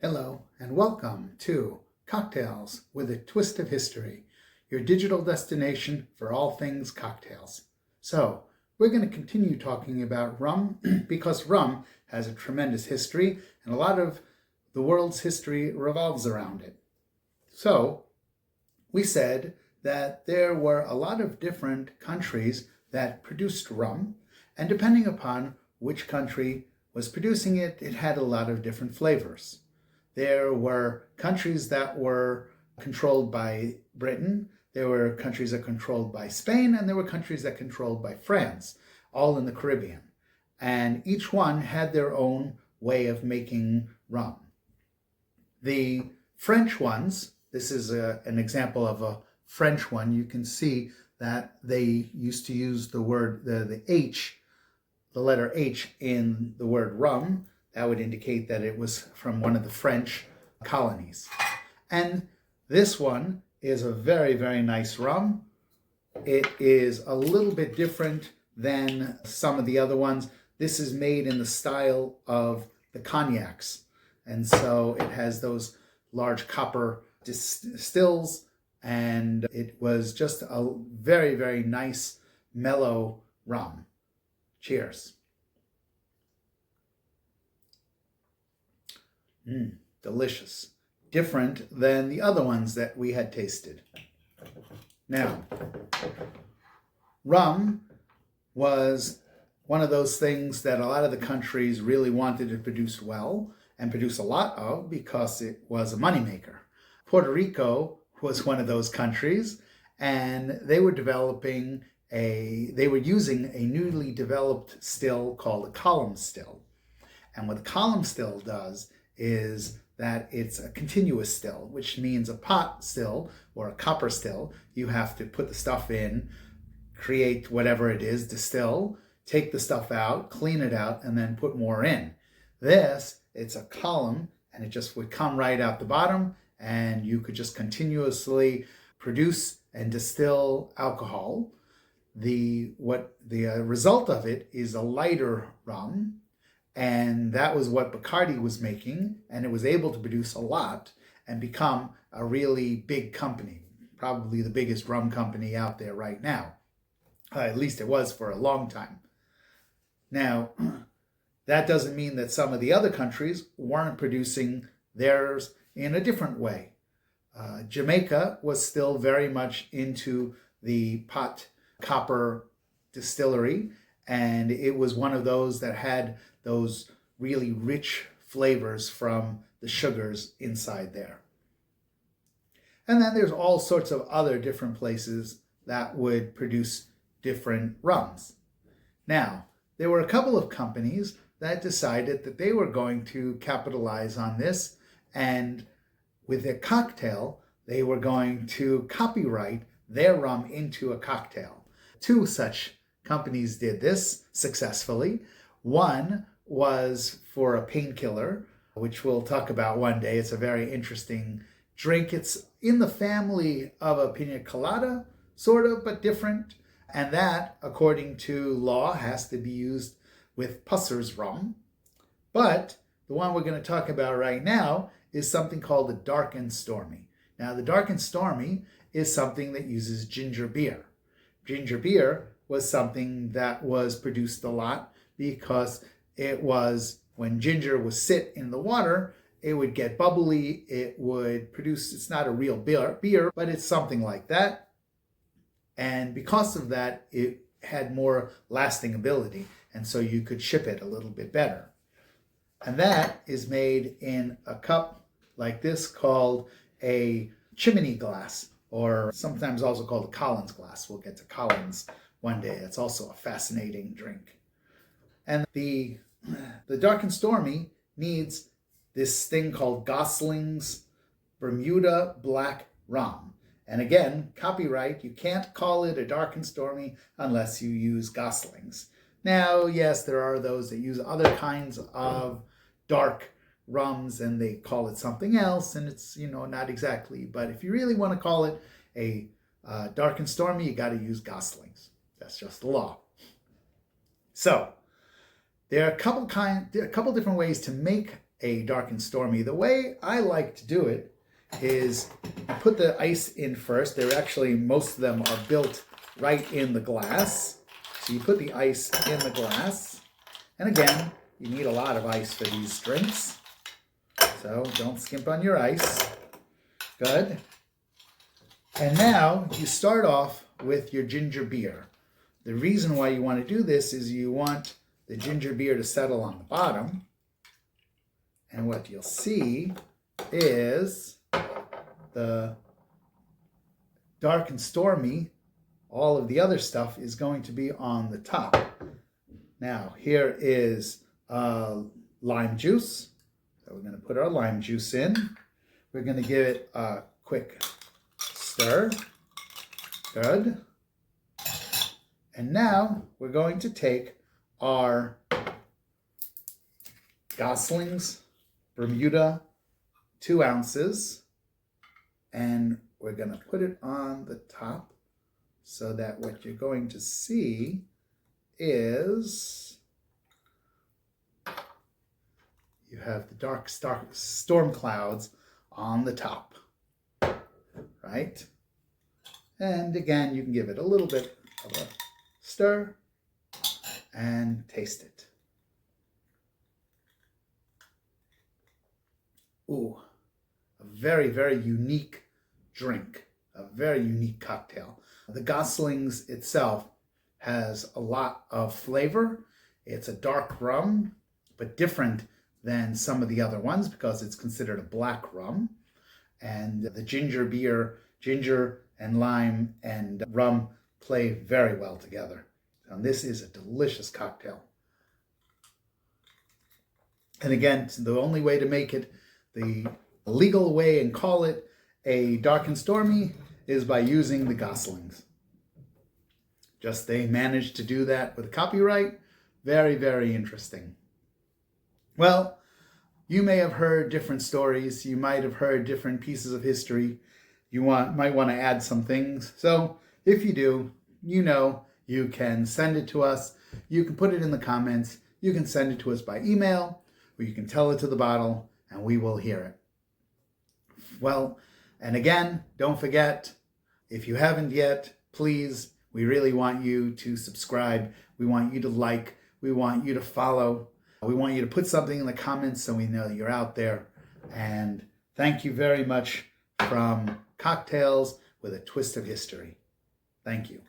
Hello and welcome to Cocktails with a Twist of History, your digital destination for all things cocktails. So, we're going to continue talking about rum because rum has a tremendous history and a lot of the world's history revolves around it. So, we said that there were a lot of different countries that produced rum, and depending upon which country was producing it, it had a lot of different flavors. There were countries that were controlled by Britain, there were countries that controlled by Spain, and there were countries that controlled by France, all in the Caribbean. And each one had their own way of making rum. The French ones, this is an example of a French one. You can see that they used to use the word, the H, the letter H in the word rum. That would indicate that it was from one of the French colonies. And this one is a very, very nice rum. It is a little bit different than some of the other ones. This is made in the style of the cognacs. And so it has those large copper stills, and it was just a very, very nice, mellow rum. Cheers. Delicious. Different than the other ones that we had tasted. Now, rum was one of those things that a lot of the countries really wanted to produce well and produce a lot of because it was a moneymaker. Puerto Rico was one of those countries, and they were using a newly developed still called a column still. And what the column still does is that it's a continuous still, which means a pot still or a copper still. You have to put the stuff in, create whatever it is, distill, take the stuff out, clean it out, and then put more in. This, it's a column, and it just would come right out the bottom, and you could just continuously produce and distill alcohol. The result of it is a lighter rum. And that was what Bacardi was making, and it was able to produce a lot and become a really big company, probably the biggest rum company out there right now. At least it was for a long time. Now, that doesn't mean that some of the other countries weren't producing theirs in a different way. Jamaica was still very much into the pot copper distillery, and it was one of those that had those really rich flavors from the sugars inside there. And then there's all sorts of other different places that would produce different rums. Now, there were a couple of companies that decided that they were going to capitalize on this, and with their cocktail, they were going to copyright their rum into a cocktail. Two such companies did this successfully. One was for a painkiller, which we'll talk about one day. It's a very interesting drink. It's in the family of a pina colada, sort of, but different. And that, according to law, has to be used with Pusser's rum. But the one we're going to talk about right now is something called the Dark and Stormy. Now, the Dark and Stormy is something that uses ginger beer. Ginger beer was something that was produced a lot because it was, when ginger would sit in the water, it would get bubbly, it would produce, it's not a real beer, but it's something like that. And because of that, it had more lasting ability, and so you could ship it a little bit better. And that is made in a cup like this called a chimney glass, or sometimes also called a Collins glass. We'll get to Collins one day. It's also a fascinating drink. And the Dark and Stormy needs this thing called Gosling's Bermuda Black Rum. And again, copyright, you can't call it a Dark and Stormy unless you use Gosling's. Now, yes, there are those that use other kinds of dark rums and they call it something else, and it's, not exactly. But if you really want to call it a Dark and Stormy, you got to use Gosling's. That's just the law. So, there are a couple different ways to make a dark and stormy, the way I like to do it is I put the ice in first. They're actually, most of them are built right in the glass. So you put the ice in the glass. And again, you need a lot of ice for these drinks. So don't skimp on your ice. Good. And now you start off with your ginger beer. The reason why you want to do this is you want the ginger beer to settle on the bottom. And what you'll see is the dark and stormy, all of the other stuff is going to be on the top. Now, here is lime juice. So we're going to put our lime juice in. We're going to give it a quick stir. Good. And now we're going to take our Gosling's Bermuda 2 ounces, and we're going to put it on the top so that what you're going to see is you have the dark storm clouds on the top, right? And again, you can give it a little bit of a stir and taste it. Ooh, a very, very unique drink, a very unique cocktail. The Gosling's itself has a lot of flavor. It's a dark rum, but different than some of the other ones because it's considered a black rum. And the ginger beer, ginger and lime and rum play very well together. And this is a delicious cocktail. And again, the only way to make it the legal way and call it a dark and stormy is by using the Gosling's. Just they managed to do that with copyright. Very, very interesting. Well, you may have heard different stories. You might have heard different pieces of history. You might want to add some things. So if you do, you know you can send it to us. You can put it in the comments. You can send it to us by email, or you can tell it to the bottle, and we will hear it. Well, and again, don't forget, if you haven't yet, please, we really want you to subscribe. We want you to like. We want you to follow. We want you to put something in the comments so we know you're out there. And thank you very much from Cocktails with a Twist of History. Thank you.